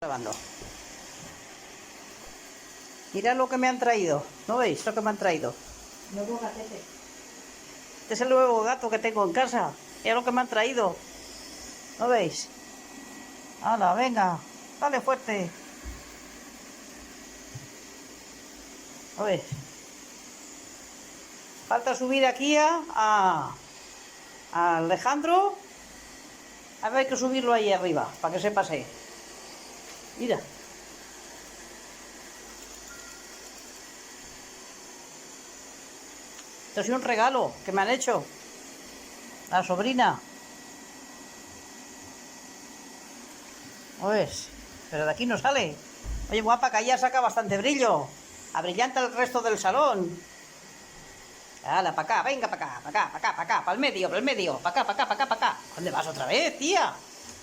Grabando. Mirad lo que me han traído. ¿No veis lo que me han traído? Nuevo gatete. Este es el nuevo gato que tengo en casa. Mirad lo que me han traído. ¿No veis? ¡Hala, venga! ¡Dale fuerte! ¿No veis? Falta subir aquí a Alejandro. A ver, hay que subirlo ahí arriba para que se pase. Mira. Esto es un regalo que me han hecho. La sobrina. ¿No ves? Pero de aquí no sale. Oye, guapa, que allá saca bastante brillo. Abrillanta el resto del salón. Hala, para acá, venga, para acá, para acá, para acá, para acá, para el medio, para acá, para acá, para acá, para acá. ¿Dónde vas otra vez, tía?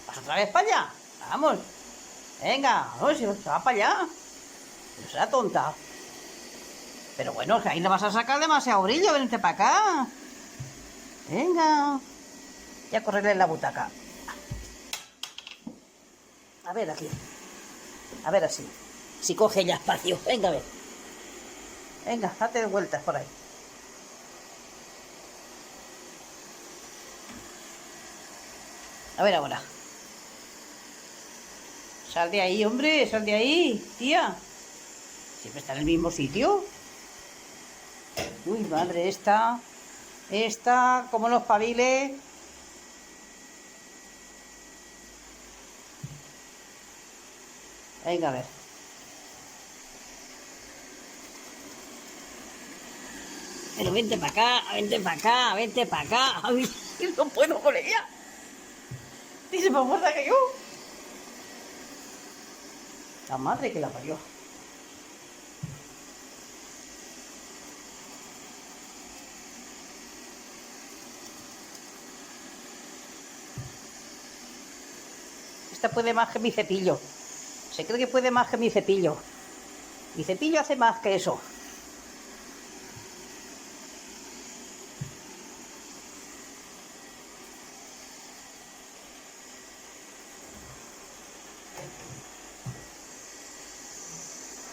¿Vas otra vez para allá? Vamos. Venga, no, se va para allá. No sea tonta. Pero bueno, que ahí le vas a sacar demasiado brillo, vente para acá. Venga. Ya correrle en la butaca. A ver aquí. A ver así. Si coge ya espacio. Venga, a ver. Venga, date vueltas por ahí. A ver ahora. Sal de ahí, hombre, sal de ahí, tía. Siempre está en el mismo sitio. Uy, madre, esta, como los paviles. Venga, a ver. Pero vente para acá, vente para acá, vente para acá. Ay, no puedo con ella. Dice más fuerte que yo. La madre que la parió. Esta puede más que mi cepillo. Se cree que puede más que mi cepillo. Mi cepillo hace más que eso.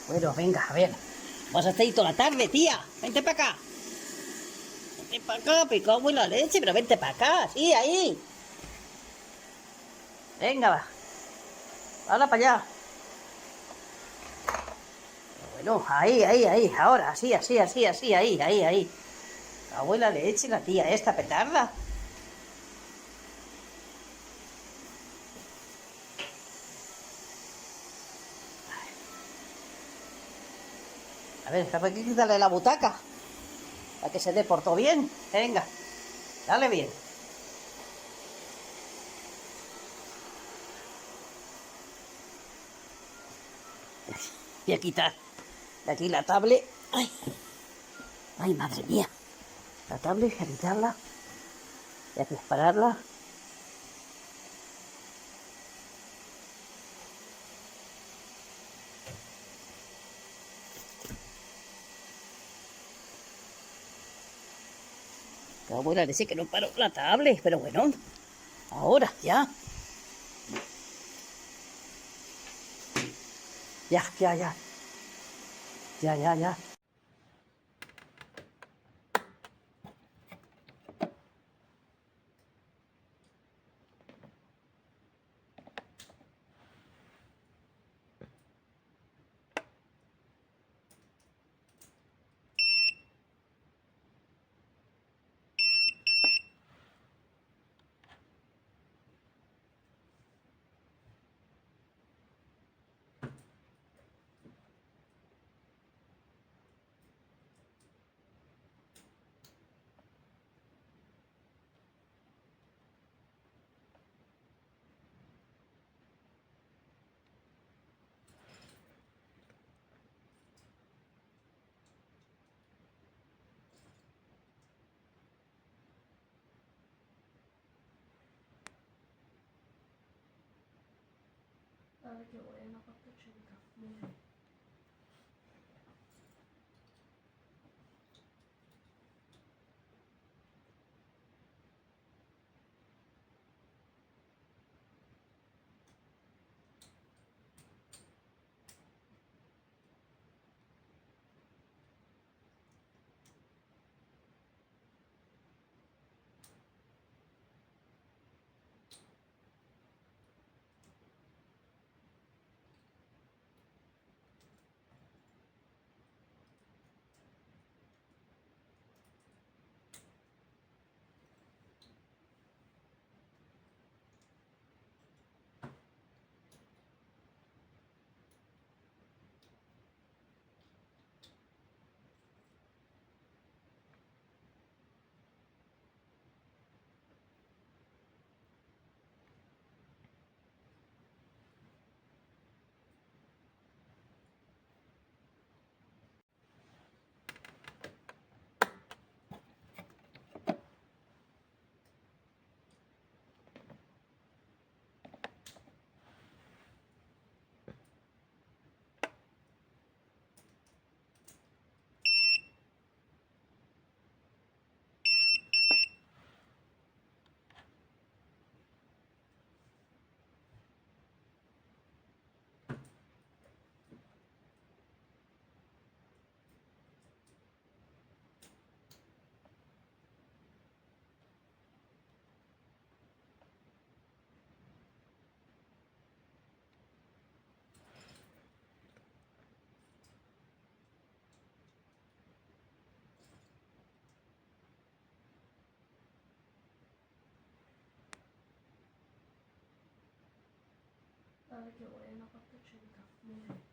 Bueno, venga, a ver. Vas a estar ahí toda la tarde, tía. Vente para acá. Vente para acá, picado en la leche, pero vente para acá, sí, ahí. Venga, va. Habla para allá. Bueno, ahí. Ahora, así, ahí. La abuela leche, la tía esta petarda. A ver, hay que quitarle la butaca. Para que se dé por todo bien. Venga, dale bien. Voy a quitar de aquí la tablet. Ay, madre mía. La tablet, voy a quitarla. Voy a dispararla. La abuela dice que no paro la tablet, pero bueno, ahora, ya. Ya. Dale que voy en la parte chica. Muy bien. Vale, que voy en la parte chica. Muy bien.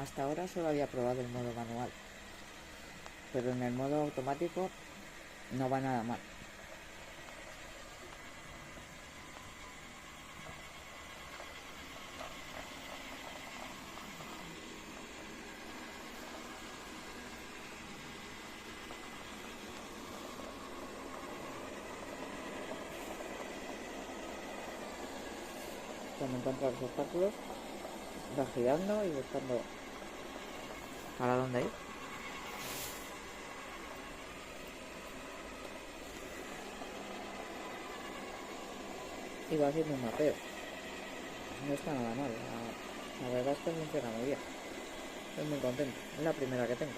Hasta ahora solo había probado el modo manual, pero en el modo automático no va nada mal. Cuando encuentra los obstáculos, va girando y buscando para dónde ir. Y va haciendo un mapeo. No está nada mal. La verdad es que funciona muy bien. Estoy muy contento. Es la primera que tengo.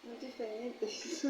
No diferentes.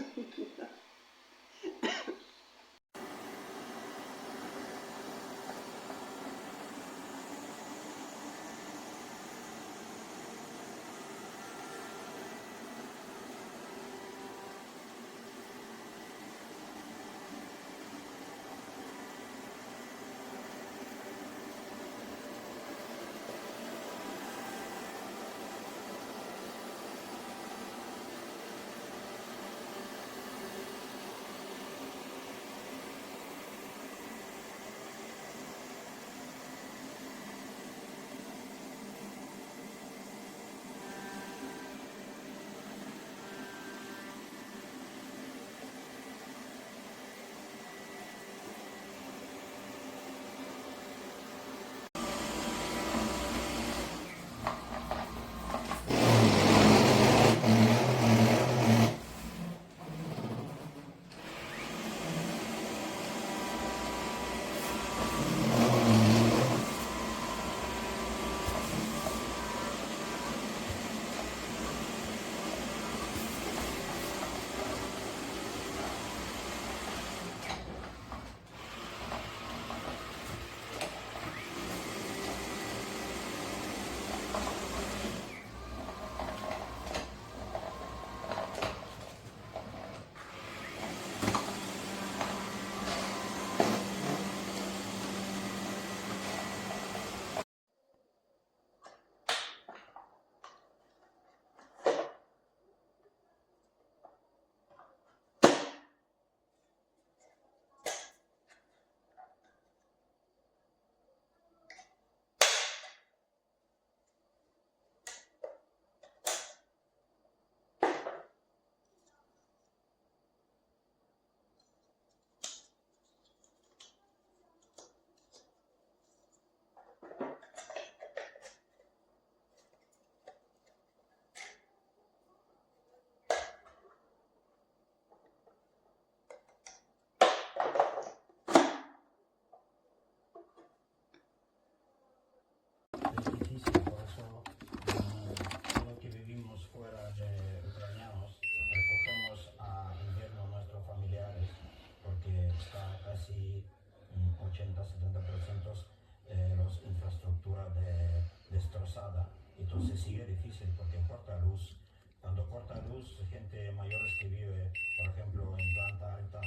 Entonces sigue difícil porque corta luz. Cuando corta luz, gente mayores que vive, por ejemplo, en planta alta,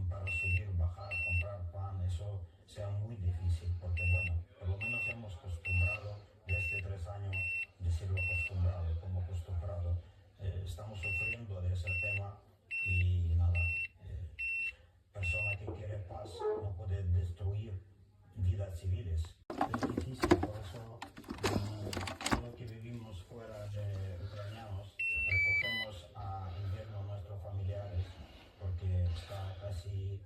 para subir, bajar, comprar pan, eso sea muy difícil porque, bueno, por lo menos hemos acostumbrado desde 3 años, decirlo acostumbrado, como acostumbrado, estamos sufriendo de ese tema y nada, persona que quiere paz no puede destruir vidas civiles. Es difícil, por eso lo que vivimos fuera de ucranianos recogemos a invierno nuestros familiares porque está casi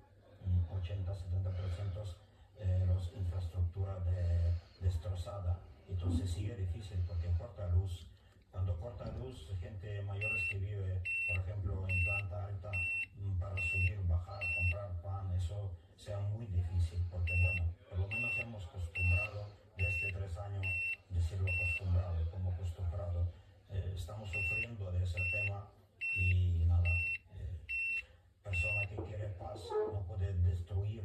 80-70% la infraestructura destrozada. Entonces sigue difícil. difícil porque corta luz. Cuando corta luz, gente mayores que vive, por ejemplo, en planta alta, para subir, bajar, comprar pan, eso sea muy difícil porque, bueno, por lo menos hemos acostumbrado desde 3 años, decirlo acostumbrado, como acostumbrado, estamos sufriendo de ese tema y nada, persona que quiere paz no puede destruir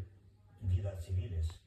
vidas civiles.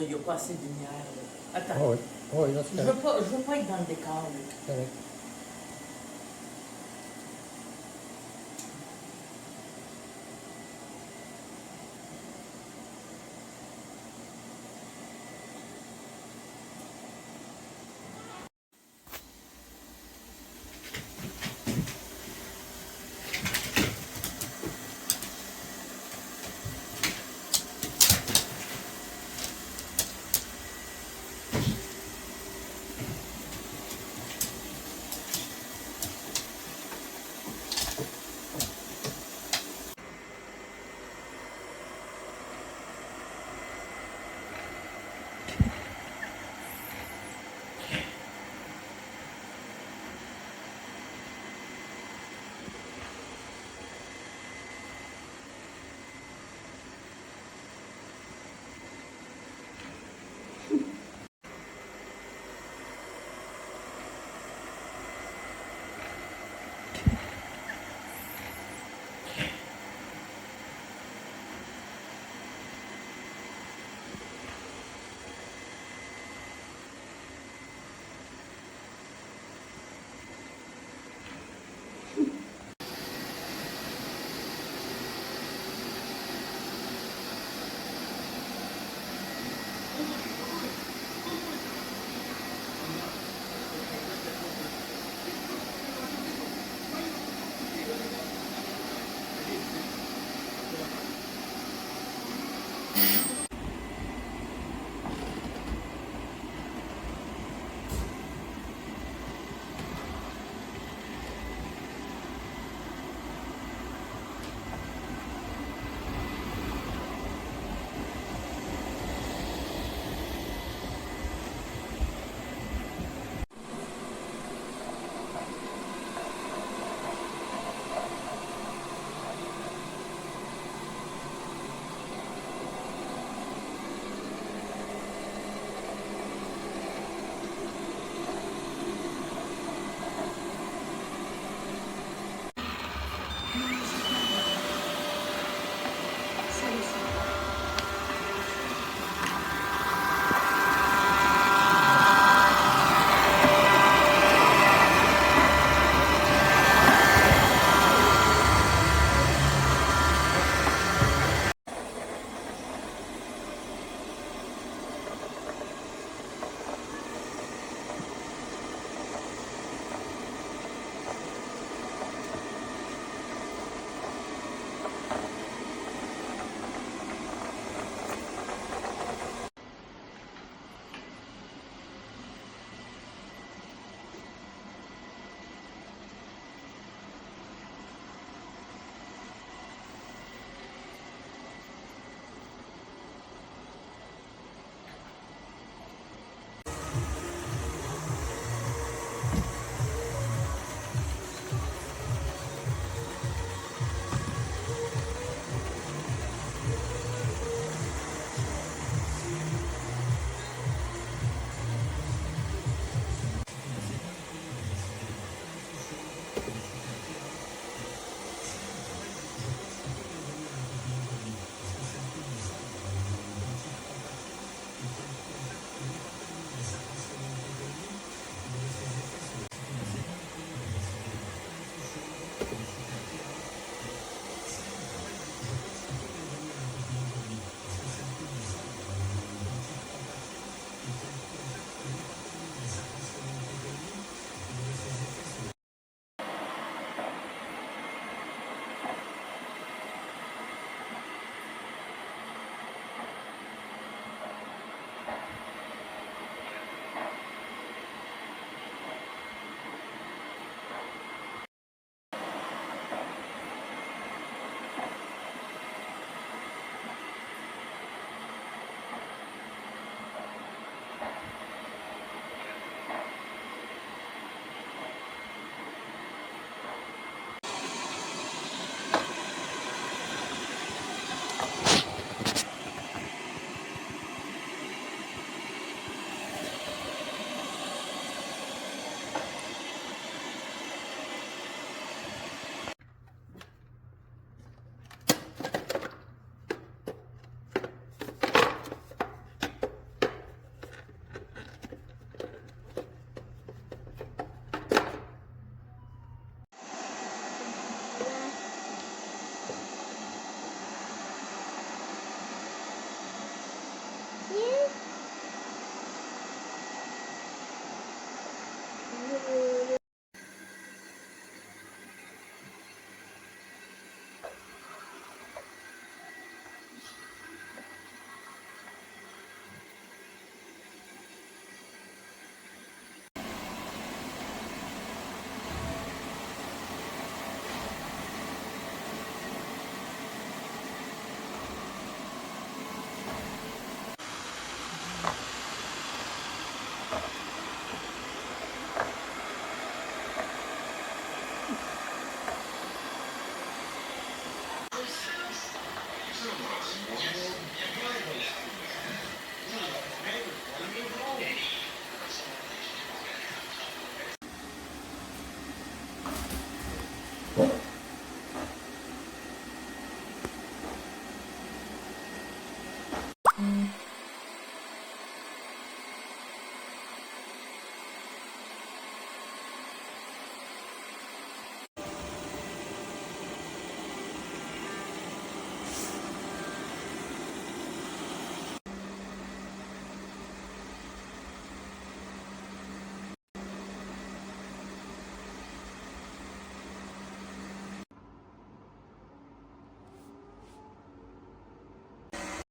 il n'y a pas assez de lumière. Là. Attends. Oh oui, oh oui, là, c'est Je veux pas être dans le décor. Là. correct.